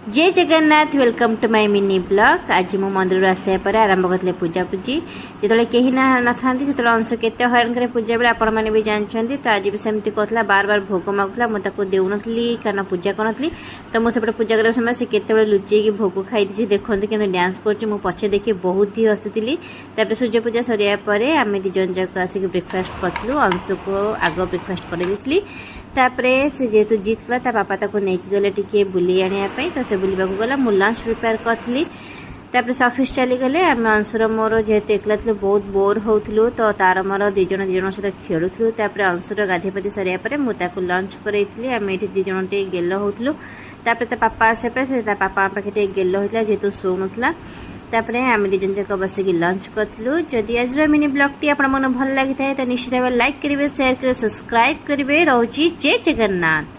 जय Jagannath welcome to my mini blog. आज मु मंदिर आसा पर आरंभ करते पूजा पूजी जो कहीं ना था से अंश के हरण करे पूजा बेले आपण मैंने भी जानते। तो आज भी सेमती कहला बार बार भोग मागुला मुझे देउनी कारण पूजा करी। तो मुझे पूजा कर समय से केत लुचेक भोग खाई देखते कि डांस कर पछे देखी बहुत ही हसी। सूर्य पूजा सर आम दिजन जाक आसिक ब्रेकफास्ट करूँ। अंश को आग ब्रेकफास्ट कर तापरे से जेहेतु जीतला ता पापा ताको नेकी गले टिके बुली आनिया पई। तो से बुलिबा को गला मु लंच प्रिपेयर करथली। तापरे ऑफिस चली गले आम अंशुर मोर जेहेतु एकला थलु बहुत बोर होथलु। तो तार मोर दिजन सहित खेलुथलु। तापरे अंशुर गाधेपाधि सरिया परे मु ताको लंच करैथली। आम एठी दिजन टे गेल होथलु। तापरे ता पापा आसे पे से ता पापा पाखे टे गेल होइतला जेहेतु सोनुथला। तापरे आम दिजन जाक बसिक लंच करूँ। जदि आज मिनी ब्लॉग टी आपन मन भल लगी था तो निश्चित भाव लाइक करेंगे, शेयर करेंगे, सब्सक्राइब करेंगे। रोची जय जगन्नाथ।